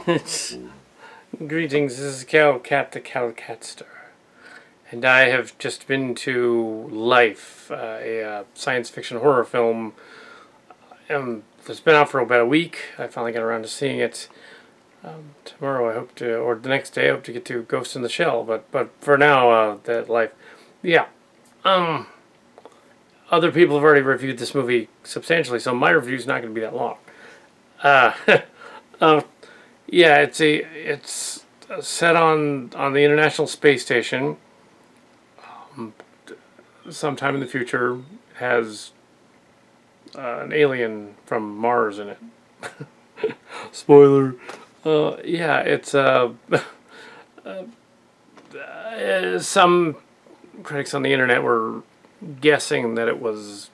Greetings, this is Cal Cat the Cal Catster, and I have just been to Life, a science fiction horror film. It's been out for about a week. I finally got around to seeing it. Tomorrow I hope to, or the next day I hope to get to Ghost in the Shell, but for now, that Life. Yeah. Other people have already reviewed this movie substantially, so my review's not going to be that long. Yeah, it's set on the International Space Station. Sometime in the future, has an alien from Mars in it. Spoiler. Yeah, it's some critics on the internet were guessing that it was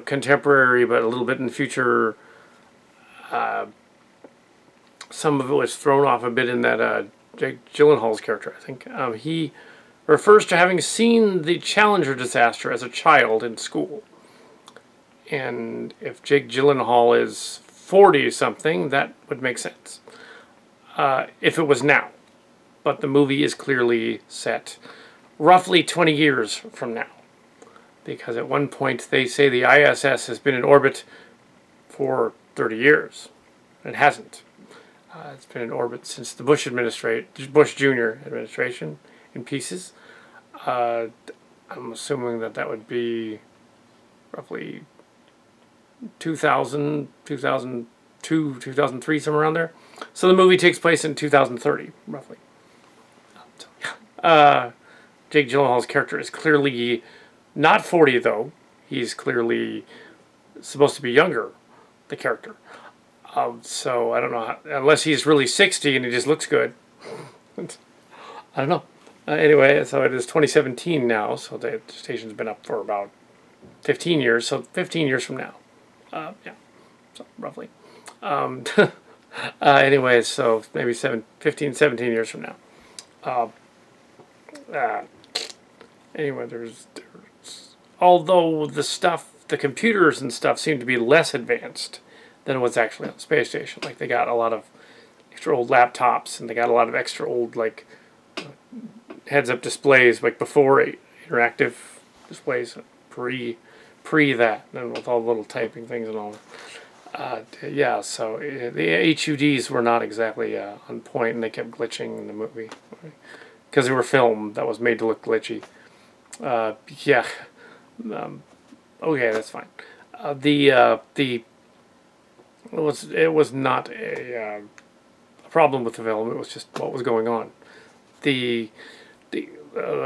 contemporary, but a little bit in the future. Some of it was thrown off a bit in that Jake Gyllenhaal's character, I think. He refers to having seen the Challenger disaster as a child in school. And if Jake Gyllenhaal is 40-something, that would make sense. If it was now. But the movie is clearly set roughly 20 years from now. Because at one point they say the ISS has been in orbit for 30 years. It hasn't. It's been in orbit since the Bush Jr. administration in pieces. I'm assuming that would be roughly 2000, 2002, 2003, somewhere around there. So the movie takes place in 2030, roughly. Jake Gyllenhaal's character is clearly not 40, though. He's clearly supposed to be younger, the character. So I don't know, unless he's really 60 and he just looks good. I don't know. Anyway, so it is 2017 now, so the station's been up for about 15 years, so 15 years from now. Yeah, so roughly. Anyway, so maybe 15, 17 years from now. Anyway, there's although the computers and stuff seem to be less advanced than what's actually on the space station. Like, they got a lot of extra old laptops, and they got a lot of extra old, like, heads-up displays, like before interactive displays, pre that, and with all the little typing things and all. Yeah, so the HUDs were not exactly on point, and they kept glitching in the movie. Because they were film that was made to look glitchy. Yeah. Okay, that's fine. It was not a problem with the film. It was just what was going on. The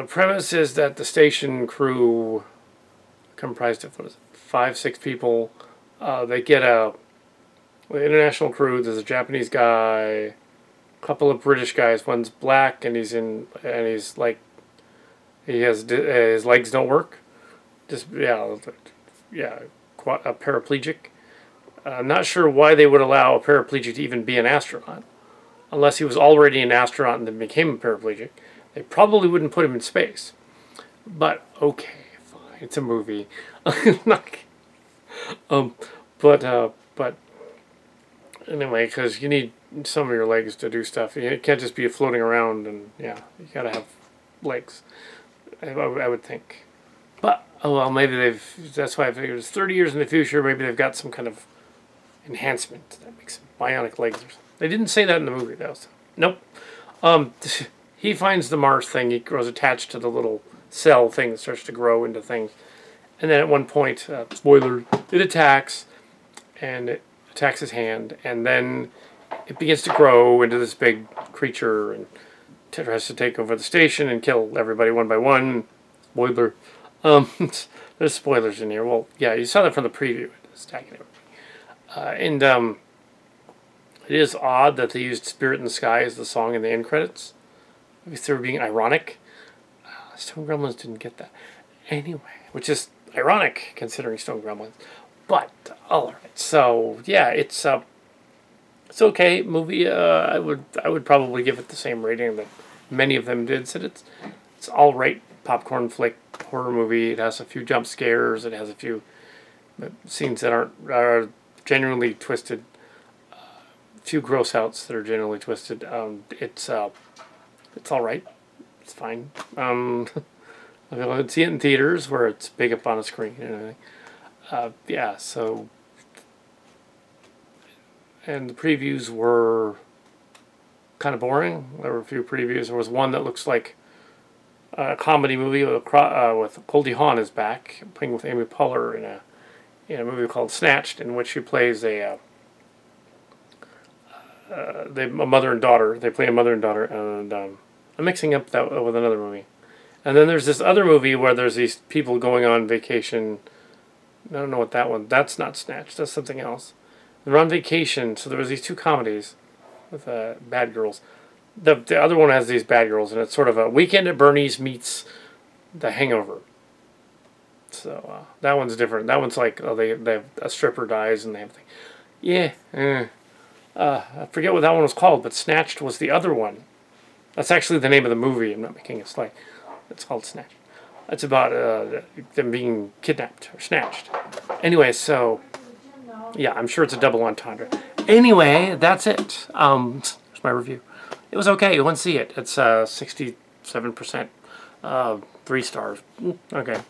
premise is that the station crew, comprised of 5, 6 people, they get the international crew. There's a Japanese guy, a couple of British guys. One's black, and he's like, his legs don't work. Just a paraplegic. I'm not sure why they would allow a paraplegic to even be an astronaut. Unless he was already an astronaut and then became a paraplegic. They probably wouldn't put him in space. But, okay, fine. It's a movie. But anyway, because you need some of your legs to do stuff. You can't just be floating around, and, yeah, you gotta have legs. I would think. But, oh well, maybe that's why I figured it's 30 years in the future. Maybe they've got some kind of enhancement that makes bionic legs or something. They didn't say that in the movie, though. So. Nope. He finds the Mars thing. He grows attached to the little cell thing that starts to grow into things. And then at one point, spoiler, it attacks. And it attacks his hand. And then it begins to grow into this big creature. And tries to take over the station and kill everybody one by one. Spoiler. There's spoilers in here. Well, yeah, you saw that from the preview. It's attacking everybody. It is odd that they used Spirit in the Sky as the song in the end credits. Maybe they were being ironic. Stone Gremlins didn't get that. Anyway, which is ironic considering Stone Gremlins. But, alright. So, yeah, it's okay movie. I would probably give it the same rating that many of them did. Said it's alright popcorn flick horror movie. It has a few jump scares. It has a few scenes that are genuinely twisted. few gross outs that are generally twisted. It's all right. It's fine. I would see it in theaters where it's big up on a screen and everything. Yeah. So, and the previews were kind of boring. There were a few previews. There was one that looks like a comedy movie with Goldie Hawn is back, playing with Amy Poehler in a movie called Snatched, in which she plays a mother and daughter. They play a mother and daughter, and I'm mixing up that with another movie. And then there's this other movie where there's these people going on vacation. I don't know what that one. That's not Snatched. That's something else. They're on vacation, so there was these two comedies with bad girls. The other one has these bad girls, and it's sort of a Weekend at Bernie's meets The Hangover. So that one's different. That one's like they have a stripper dies and they have I forget what that one was called, but Snatched was the other one. That's actually the name of the movie. I'm not making a slide. It's called Snatched. It's about them being kidnapped or snatched. Anyway, so yeah, I'm sure it's a double entendre. Anyway, that's it. Here's my review. It was okay. You went to see it. It's 67%. 3 stars. Okay.